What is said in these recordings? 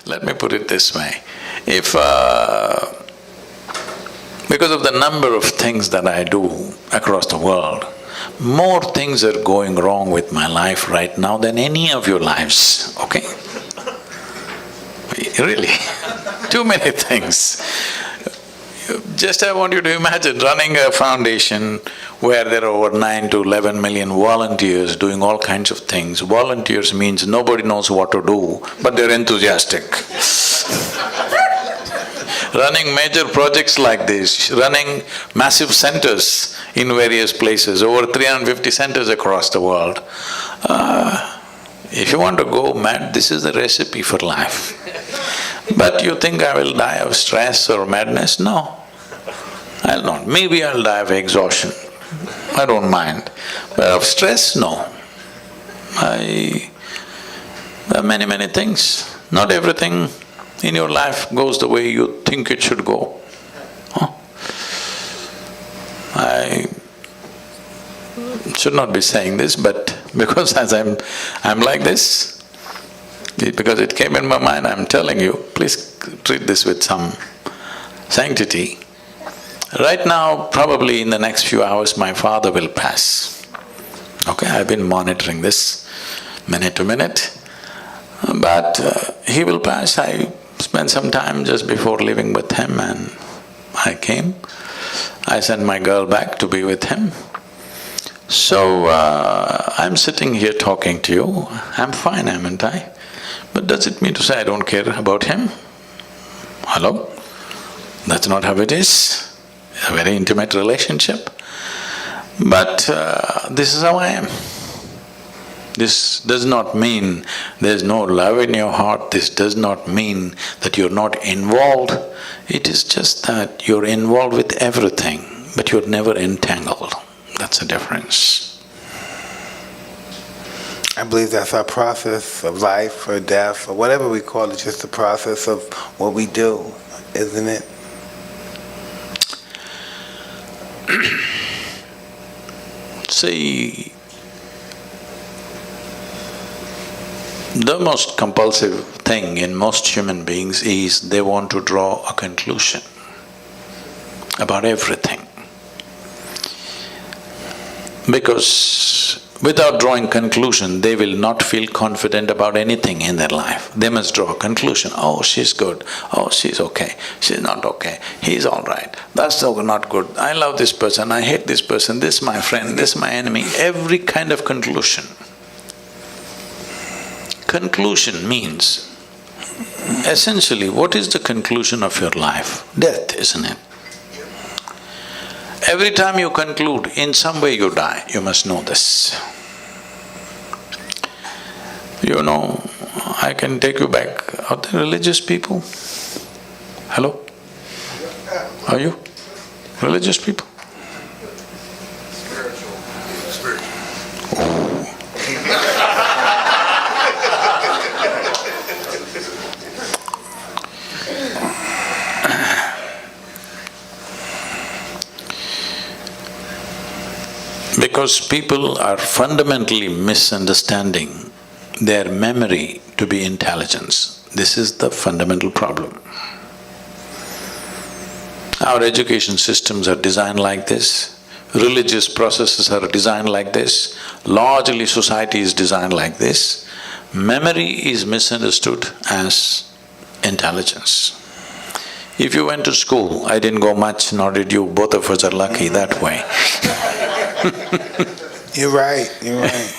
Let me put it this way. If… because of the number of things that I do across the world, more things are going wrong with my life right now than any of your lives, okay? Really, too many things. Just I want you to imagine running a foundation where there are over 9 to 11 million volunteers doing all kinds of things. Volunteers means nobody knows what to do, but they're enthusiastic. Running major projects like this, running massive centers in various places, over 350 centers across the world. If you want to go mad, this is the recipe for life. But you think I will die of stress or madness? No, I'll not. Maybe I'll die of exhaustion, I don't mind. But of stress, no. There are many things. Not everything in your life goes the way you think it should go. I should not be saying this, but because as I'm like this, because it came in my mind, I'm telling you, please treat this with some sanctity. Right now, probably in the next few hours, my father will pass. Okay, I've been monitoring this minute to minute, but he will pass. I spent some time just before living with him and I came. I sent my girl back to be with him. So, I'm sitting here talking to you, I'm fine, haven't I? But does it mean to say I don't care about him? Hello? That's not how it is. A very intimate relationship. But this is how I am. This does not mean there's no love in your heart, this does not mean that you're not involved. It is just that you're involved with everything, but you're never entangled. That's the difference. I believe that's our process of life or death or whatever we call it, just the process of what we do, isn't it? See, the most compulsive thing in most human beings is they want to draw a conclusion about everything. Because without drawing conclusion, they will not feel confident about anything in their life. They must draw a conclusion. Oh, she's good. Oh, she's okay. She's not okay. He's all right. That's so not good. I love this person. I hate this person. This is my friend. This is my enemy. Every kind of conclusion. Conclusion means, essentially, what is the conclusion of your life? Death, isn't it? Every time you conclude, in some way you die, you must know this. You know, I can take you back. Are there religious people? Hello? Are you religious people? Spiritual. Because people are fundamentally misunderstanding their memory to be intelligence. This is the fundamental problem. Our education systems are designed like this, religious processes are designed like this, largely society is designed like this. Memory is misunderstood as intelligence. If you went to school, I didn't go much, nor did you, both of us are lucky that way. You're right, you're right.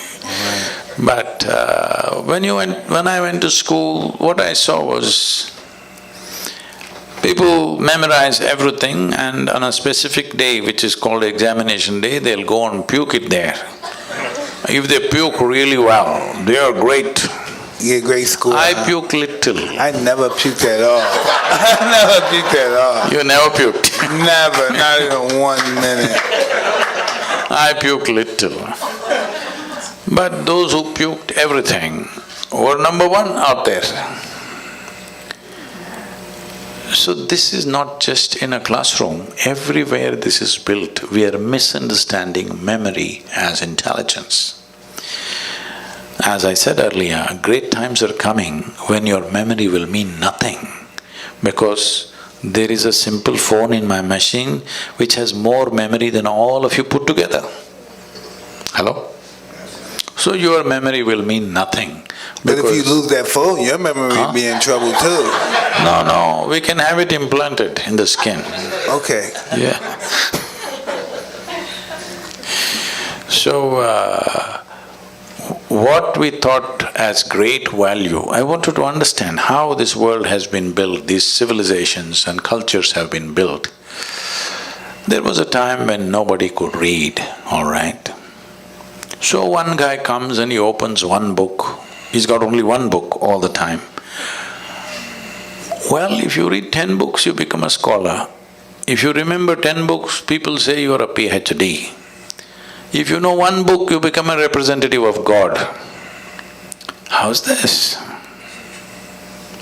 But when I went to school, what I saw was people memorize everything and on a specific day, which is called examination day, they'll go and puke it there. If they puke really well, they are great. You get great school. I puke little. I never puked at all. I never puked at all. You never puked? Never, not even 1 minute. I puke little. But those who puked everything were number one out there. So this is not just in a classroom, everywhere this is built, we are misunderstanding memory as intelligence. As I said earlier, great times are coming when your memory will mean nothing, because there is a simple phone in my machine which has more memory than all of you put together. Hello? So your memory will mean nothing. But if you lose that phone, your memory will be in trouble too. No, we can have it implanted in the skin. Okay. Yeah. So, what we thought as great value, I wanted to understand how this world has been built, these civilizations and cultures have been built. There was a time when nobody could read, all right? So one guy comes and he opens one book. He's got only one book all the time. Well, if you read 10 books, you become a scholar. If you remember 10 books, people say you're a PhD. If you know one book, you become a representative of God. How's this?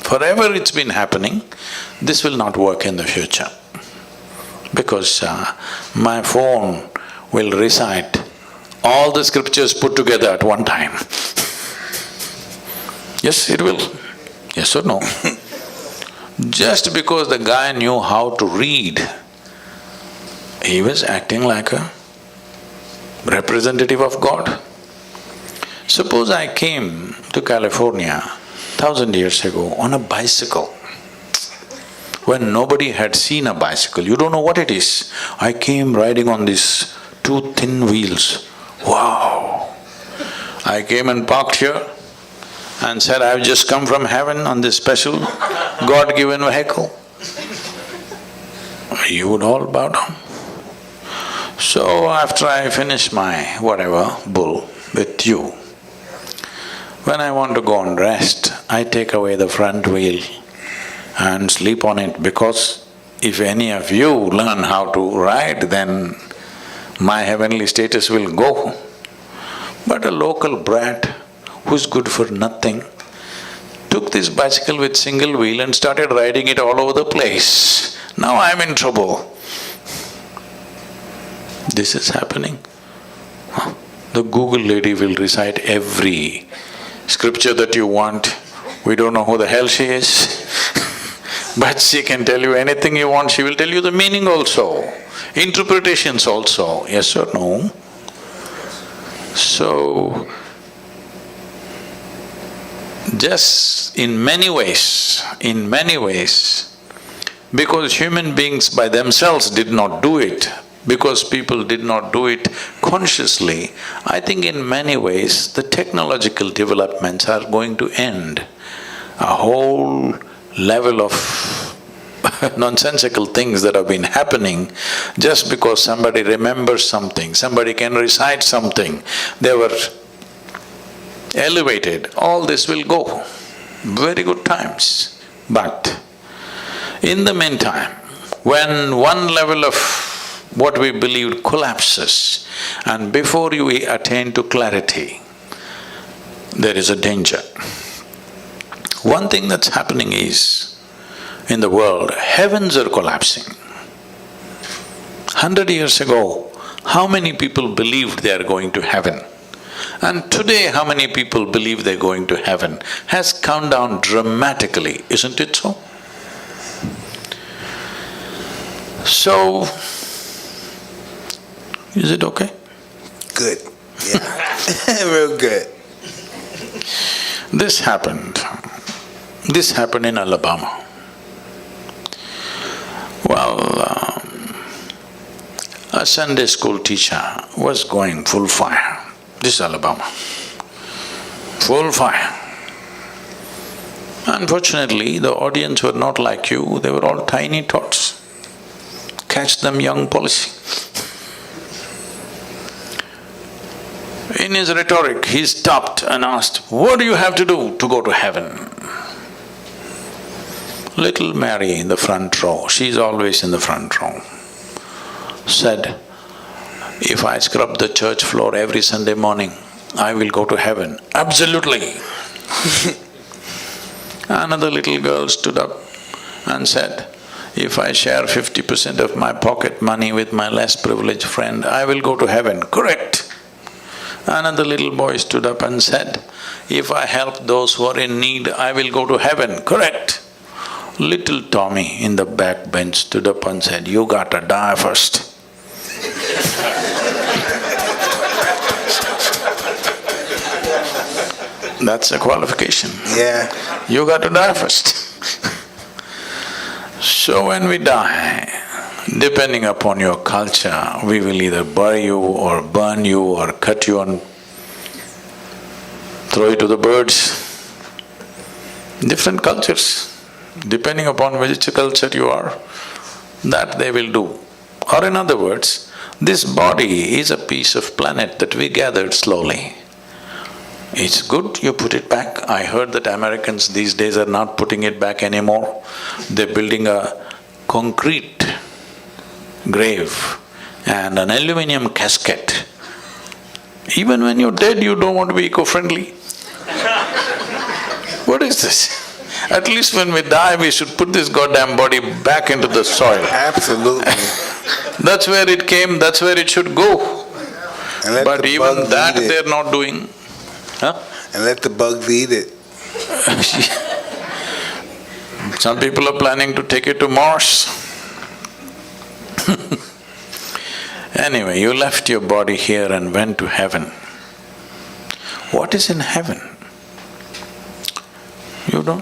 Forever it's been happening. This will not work in the future, because my phone will recite all the scriptures put together at one time. Yes, it will. Yes or no? Just because the guy knew how to read, he was acting like a representative of God. Suppose I came to California 1,000 years ago on a bicycle, when nobody had seen a bicycle, you don't know what it is. I came riding on these two thin wheels. Wow! I came and parked here and said, I've just come from heaven on this special God-given vehicle. You would all bow down. So after I finish my whatever bull with you, when I want to go and rest, I take away the front wheel and sleep on it, because if any of you learn how to ride, then my heavenly status will go. But a local brat who's good for nothing took this bicycle with single wheel and started riding it all over the place. Now I'm in trouble. This is happening. The Google lady will recite every scripture that you want. We don't know who the hell she is but she can tell you anything you want. She will tell you the meaning also, interpretations also, yes or no? So, just in many ways, because human beings by themselves did not do it, because people did not do it consciously, I think in many ways the technological developments are going to end. A whole level of nonsensical things that have been happening just because somebody remembers something, somebody can recite something, they were elevated, all this will go. Very good times. But in the meantime, when one level of what we believed collapses, and before you attain to clarity, there is a danger. One thing that's happening is, in the world, heavens are collapsing. 100 years ago, how many people believed they are going to heaven? And today, how many people believe they're going to heaven has come down dramatically, isn't it so? So, is it okay? Good, yeah. Real good. This happened in Alabama. Well, a Sunday school teacher was going full fire. This is Alabama. Full fire. Unfortunately, the audience were not like you, they were all tiny tots. Catch them young policy. In his rhetoric, he stopped and asked, what do you have to do to go to heaven? Little Mary in the front row, she's always in the front row, said, if I scrub the church floor every Sunday morning, I will go to heaven. Absolutely. Another little girl stood up and said, if I share 50% of my pocket money with my less privileged friend, I will go to heaven. Correct. Another little boy stood up and said, if I help those who are in need, I will go to heaven. Correct. Little Tommy in the back bench stood up and said, you gotta die first. That's a qualification. Yeah. You got to die first. So when we die, depending upon your culture, we will either bury you or burn you or cut you and throw you to the birds. Different cultures, depending upon which culture you are, that they will do. Or in other words, this body is a piece of planet that we gathered slowly. It's good you put it back. I heard that Americans these days are not putting it back anymore. They're building a concrete grave and an aluminum casket. Even when you're dead, you don't want to be eco-friendly. What is this? At least when we die, we should put this goddamn body back into the soil. Absolutely. That's where it came, that's where it should go. But even that they're not doing. Huh? And let the bugs eat it. Some people are planning to take it to Mars. Anyway, you left your body here and went to heaven. What is in heaven? You know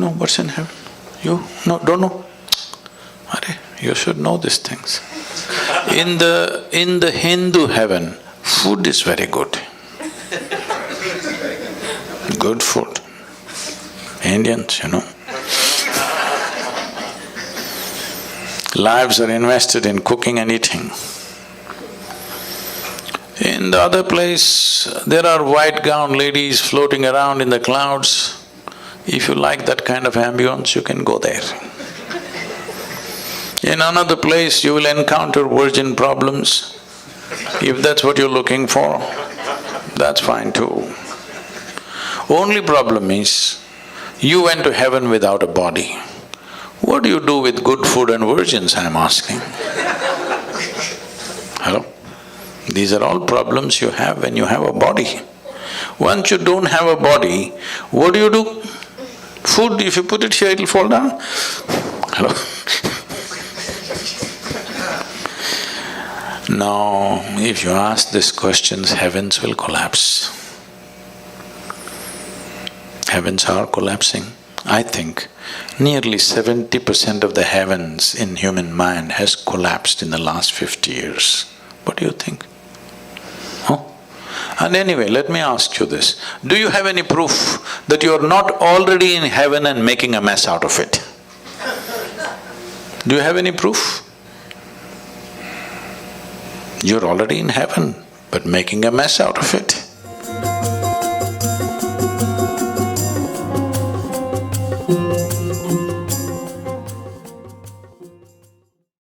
what's in heaven? You don't know? You should know these things. In the Hindu heaven, food is very good. Good food. Indians, Lives are invested in cooking and eating. In the other place, there are white-gowned ladies floating around in the clouds. If you like that kind of ambience, you can go there. In another place, you will encounter virgin problems. If that's what you're looking for, that's fine too. Only problem is, you went to heaven without a body. What do you do with good food and virgins, I'm asking? Hello? These are all problems you have when you have a body. Once you don't have a body, what do? Food, if you put it here, it'll fall down. Hello? Now, if you ask these questions, heavens will collapse. Heavens are collapsing. I think nearly 70% of the heavens in human mind has collapsed in the last 50 years. What do you think? Huh? And anyway, let me ask you this. Do you have any proof that you're not already in heaven and making a mess out of it? Do you have any proof? You're already in heaven, but making a mess out of it.